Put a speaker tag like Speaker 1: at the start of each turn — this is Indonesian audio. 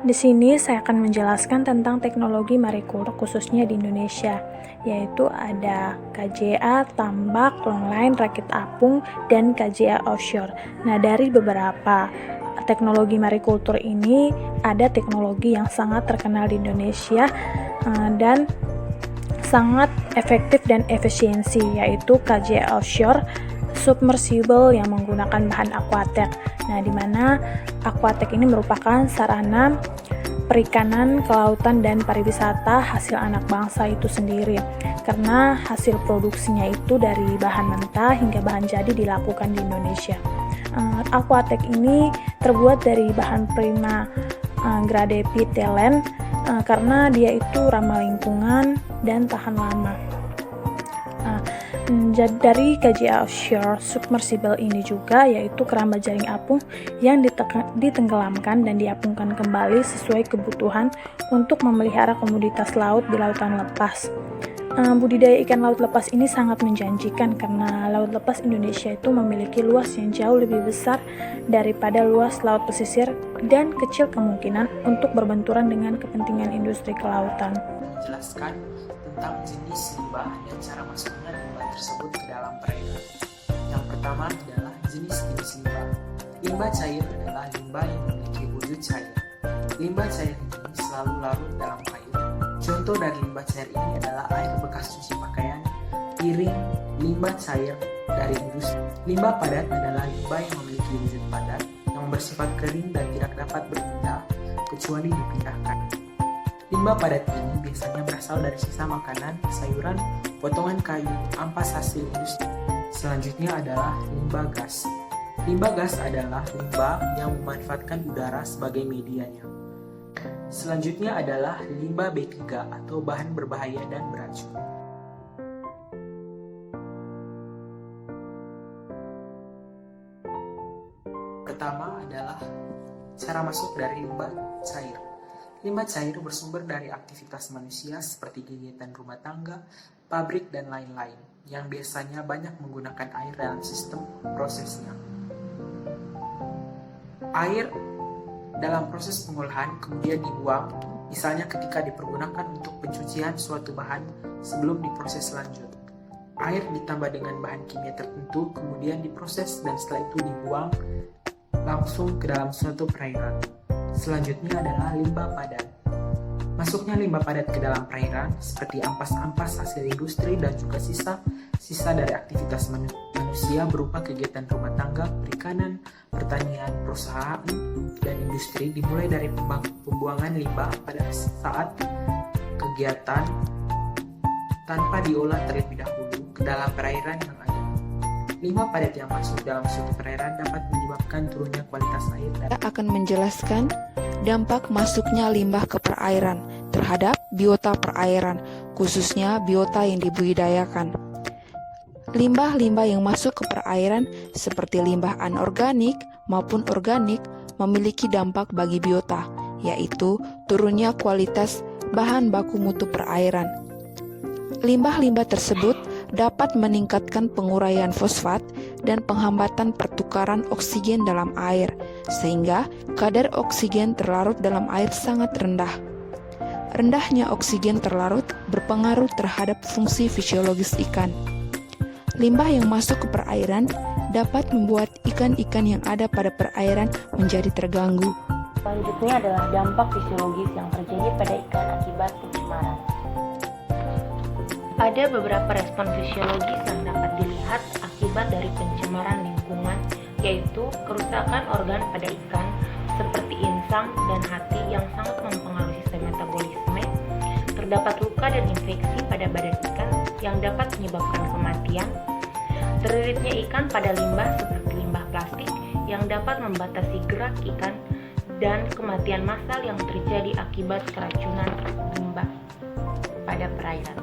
Speaker 1: Di sini saya akan menjelaskan tentang teknologi marikultur khususnya di Indonesia, yaitu ada KJA, tambak, longline, rakit apung, dan KJA offshore. Nah, dari beberapa teknologi marikultur ini, ada teknologi yang sangat terkenal di Indonesia dan sangat efektif dan efisiensi, yaitu KJA offshore, submersible yang menggunakan bahan aquatek. Nah, di mana aquatek ini merupakan sarana perikanan, kelautan, dan pariwisata hasil anak bangsa itu sendiri, karena hasil produksinya itu dari bahan mentah hingga bahan jadi dilakukan di Indonesia. Aquatek ini terbuat dari bahan prima grade pitelen karena dia itu ramah lingkungan dan tahan lama. Dari KJA offshore submersible ini juga yaitu keramba jaring apung yang ditenggelamkan dan diapungkan kembali sesuai kebutuhan untuk memelihara komoditas laut di lautan lepas. Budidaya ikan laut lepas ini sangat menjanjikan karena laut lepas Indonesia itu memiliki luas yang jauh lebih besar daripada luas laut pesisir dan kecil kemungkinan untuk berbenturan dengan kepentingan industri kelautan.
Speaker 2: Menjelaskan tentang jenis limbah dan cara masuknya limbah tersebut ke dalam perairan. Yang pertama adalah jenis-jenis limbah. Limbah cair adalah limbah yang memiliki wujud cair. Limbah cair ini selalu larut dalam air. Contoh dari limbah cair ini adalah air bekas cuci pakaian, piring, limbah cair dari industri. Limbah padat adalah limbah yang memiliki wujud padat, yang bersifat kering dan tidak dapat berpindah kecuali dipindahkan. Limbah padat ini biasanya berasal dari sisa makanan, sayuran, potongan kayu, ampas hasil industri. Selanjutnya adalah limbah gas. Limbah gas adalah limbah yang memanfaatkan udara sebagai medianya. Selanjutnya adalah limbah B3 atau bahan berbahaya dan beracun. Pertama adalah cara masuk dari limbah cair. Limbah cair bersumber dari aktivitas manusia seperti kegiatan rumah tangga, pabrik, dan lain-lain, yang biasanya banyak menggunakan air dalam sistem prosesnya. Air dalam proses pengolahan kemudian dibuang, misalnya ketika dipergunakan untuk pencucian suatu bahan sebelum diproses lanjut. Air ditambah dengan bahan kimia tertentu, kemudian diproses dan setelah itu dibuang langsung ke dalam suatu perairan. Selanjutnya adalah limbah padat. Masuknya limbah padat ke dalam perairan seperti ampas-ampas hasil industri dan juga sisa dari aktivitas manusia berupa kegiatan rumah tangga, perikanan, pertanian, perusahaan, dan industri dimulai dari pembuangan limbah pada saat kegiatan tanpa diolah terlebih dahulu ke dalam perairan yang ada. Limbah padat yang masuk dalam suatu perairan dapat menyebabkan turunnya kualitas air.
Speaker 3: Kita akan menjelaskan dampak masuknya limbah ke perairan terhadap biota perairan, khususnya biota yang dibudidayakan. Limbah-limbah yang masuk ke perairan seperti limbah anorganik maupun organik memiliki dampak bagi biota, yaitu turunnya kualitas bahan baku mutu perairan. Limbah-limbah tersebut dapat meningkatkan penguraian fosfat dan penghambatan pertukaran oksigen dalam air, sehingga kadar oksigen terlarut dalam air sangat rendah. Rendahnya oksigen terlarut berpengaruh terhadap fungsi fisiologis ikan. Limbah yang masuk ke perairan dapat membuat ikan-ikan yang ada pada perairan menjadi terganggu.
Speaker 4: Selanjutnya adalah dampak fisiologis yang terjadi pada ikan akibat pencemaran. Ada beberapa respon fisiologis yang dapat dilihat akibat dari pencemaran lingkungan, yaitu kerusakan organ pada ikan seperti insang dan hati yang sangat mempengaruhi sistem metabolisme. Terdapat luka dan infeksi pada badan ikan yang dapat menyebabkan kematian. Terliritnya ikan pada limbah seperti limbah plastik yang dapat membatasi gerak ikan, dan kematian massal yang terjadi akibat keracunan limbah pada perairan.